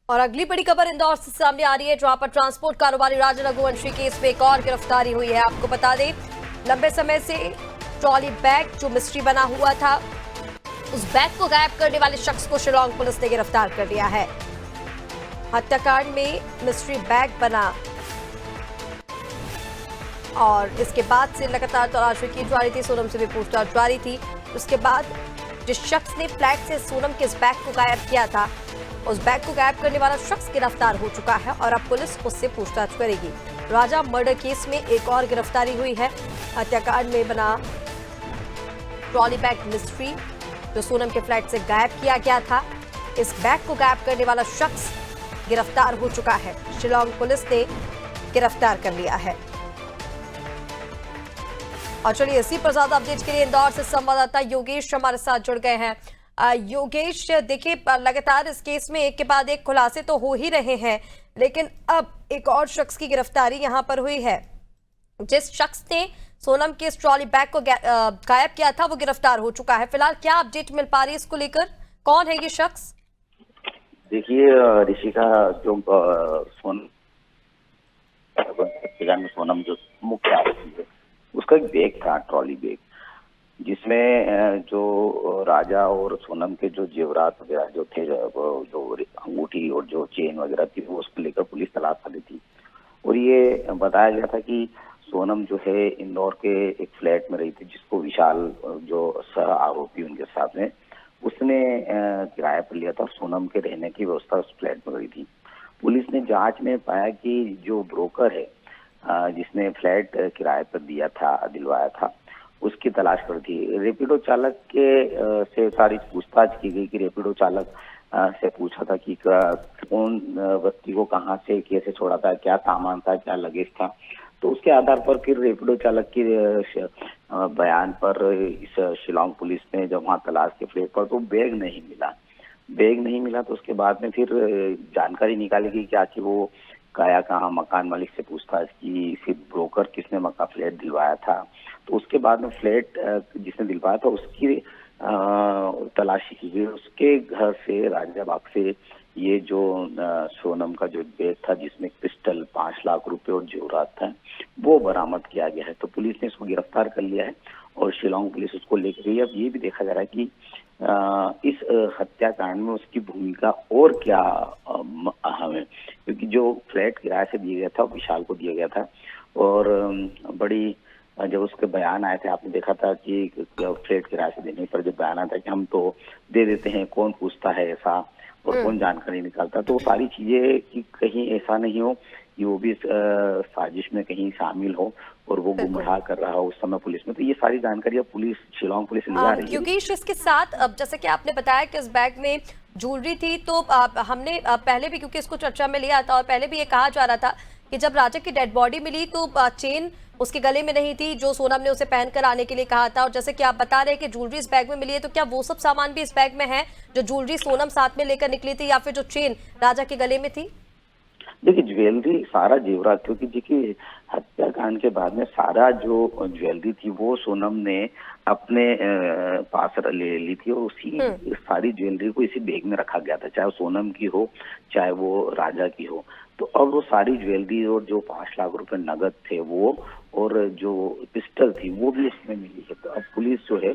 और अगली बड़ी खबर इंदौर से सामने आ रही है, जहां पर ट्रांसपोर्ट कारोबारी राजा रघुवंशी केस में एक और गिरफ्तारी हुई है। आपको बता दें, लंबे समय से ट्रॉली बैग जो मिस्ट्री बना हुआ था, उस बैग को गायब करने वाले शख्स को शिलांग पुलिस ने गिरफ्तार कर लिया है। हत्याकांड में मिस्ट्री बैग बना और इसके बाद से लगातार तलाशी की जा रही थी। सोनम से भी पूछताछ जारी थी। उसके बाद जिस शख्स ने फ्लैट से सोनम के इस बैग को गायब किया था, उस बैग को गायब करने वाला शख्स गिरफ्तार हो चुका है और अब पुलिस उससे पूछताछ करेगी। राजा मर्डर केस में एक और गिरफ्तारी हुई है। हत्याकांड में बना ट्रॉली बैग मिस्ट्री जो सोनम के फ्लैट से गायब किया गया था, इस बैग को गायब करने वाला शख्स गिरफ्तार हो चुका है। शिलांग पुलिस ने गिरफ्तार कर लिया है। और चलिए, इसी पर ज्यादा अपडेट के लिए इंदौर से संवाददाता योगेश हमारे साथ जुड़ गए हैं। योगेश, देखिए, लगातार इस केस में एक के बाद एक खुलासे तो हो ही रहे हैं, लेकिन अब एक और शख्स की गिरफ्तारी यहां पर हुई है। जिस शख्स ने सोनम के इस ट्रॉली बैग को गायब किया था, वो गिरफ्तार हो चुका है। फिलहाल क्या अपडेट मिल पा रही है इसको लेकर? कौन है ये शख्स? देखिए ऋषिका, जो सोनम जो मुख्य आरोपी है, उसका एक बैग था, ट्रॉली बैग, जिसमें जो राजा और सोनम के जो जेवरात वगैरह जो थे, जो अंगूठी और जो चेन वगैरह थी, वो उसको लेकर पुलिस तलाश कर रही थी। और ये बताया गया था कि सोनम जो है इंदौर के एक फ्लैट में रही थी, जिसको विशाल जो सह आरोपी उनके साथ में, उसने किराया पर लिया था। सोनम के रहने की व्यवस्था उस फ्लैट में रही थी। पुलिस ने जांच में पाया कि जो ब्रोकर है जिसने फ्लैट किराए पर दिलवाया था, उसकी तलाश कर थी। रेपिडो चालक के से सारी पूछताछ की गई कि रेपिडो चालक से पूछा था कि कौन व्यक्ति को कहां से कैसे छोड़ा था, क्या सामान था, क्या लगेज था। तो उसके आधार पर फिर रेपिडो चालक के बयान पर इस शिलांग पुलिस ने जब वहां तलाश के फ्लैट पर, तो बैग नहीं मिला। तो उसके बाद में फिर जानकारी निकाली गई कि आखिर वो गया कहाँ। मकान मालिक से पूछताछ की, फिर ब्रोकर किसने मकान फ्लैट दिलवाया था, तो उसके बाद में फ्लैट जिसने दिलवाया था उसकी तलाशी की गई। उसके घर से, राजा बाग से, ये जो सोनम का जो बैग था जिसमें पिस्टल, 5 लाख रुपए और जेवरात था, वो बरामद किया गया है। तो पुलिस ने इसको गिरफ्तार कर लिया है और शिलांग पुलिस उसको लेकर गई। अब ये भी देखा जा रहा है कि इस हत्याकांड में उसकी भूमिका और क्या अहम है, क्योंकि जो फ्लैट किराए से दिया गया था विशाल को दिया गया था। और बड़ी जब उसके बयान आए थे, आपने देखा था कि फ्लैट किराए से देने पर जब बयान आया था कि हम तो दे देते हैं, कौन पूछता है ऐसा और कौन जानकारी निकालता, तो वो सारी चीजें कि कहीं ऐसा नहीं हो कि वो भी साजिश में कहीं शामिल हो और वो गुमराह कर रहा हो उस समय पुलिस में। तो ये सारी जानकारी अब पुलिस, शिलांग पुलिस ले जा रही है। योगेश, इसके साथ अब जैसे कि आपने बताया कि इस बैग में ज्वेलरी थी, तो हमने पहले भी क्योंकि इसको चर्चा में लिया था और पहले भी ये कहा जा रहा था कि जब राजा की डेड बॉडी मिली तो चेन उसके गले में नहीं थी जो सोनम ने उसे पहन कर आने के लिए कहा था। और जैसे कि आप बता रहे हैं कि ज्वेलरी इस बैग में मिली है, तो क्या वो सब सामान भी इस बैग में है जो ज्वेलरी सोनम साथ में लेकर निकली थी, या फिर जो चेन राजा के गले में थी? देखिए, ज्वेलरी, सारा जेवरात, क्योंकि देखिए हत्याकांड के बाद में सारा जो ज्वेलरी थी वो सोनम ने अपने पास ले ली थी और उसी सारी ज्वेलरी को इसी बैग में रखा गया था, चाहे वो सोनम की हो चाहे वो राजा की हो। तो अब वो सारी ज्वेलरी और जो 5 लाख रुपए नगद थे वो, और जो पिस्टल थी वो भी इसमें मिली है। तो अब पुलिस जो है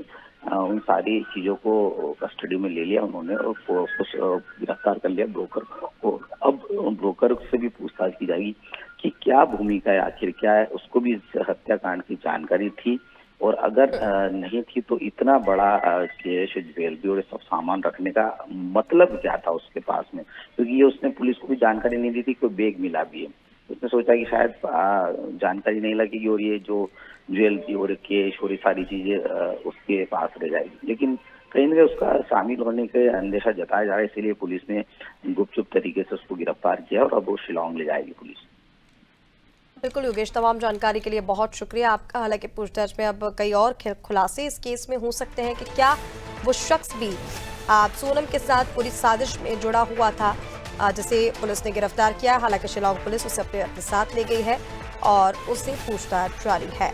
उन सारी चीजों को कस्टडी में ले लिया उन्होंने और गिरफ्तार कर लिया ब्रोकर को। अब ब्रोकर से भी पूछताछ की जाएगी कि क्या भूमिका है, आखिर क्या है, उसको भी इस हत्याकांड की जानकारी थी, और अगर नहीं थी तो इतना बड़ा कैश, ज्वेलरी और सब सामान रखने का मतलब क्या था उसके पास में, क्योंकि ये उसने पुलिस को भी जानकारी नहीं दी थी कि बैग मिला भी है। उसने सोचा कि शायद जानकारी नहीं लगेगी और ये जो ज्वेलरी और कैश और ये सारी चीजें उसके पास रह जाएगी, लेकिन कहीं ना कहीं उसका शामिल होने के अंदेशा जताया जा रहा है, इसीलिए पुलिस ने गुपचुप तरीके से उसको गिरफ्तार किया और अब वो शिलांग ले जाएगी पुलिस। बिल्कुल योगेश, तमाम जानकारी के लिए बहुत शुक्रिया आपका। हालांकि पूछताछ में अब कई और खुलासे इस केस में हो सकते हैं कि क्या वो शख्स भी सोनम के साथ पूरी साजिश में जुड़ा हुआ था, जिसे पुलिस ने गिरफ्तार किया। हालांकि शिलांग पुलिस उसे अपने साथ ले गई है और उससे पूछताछ जारी है।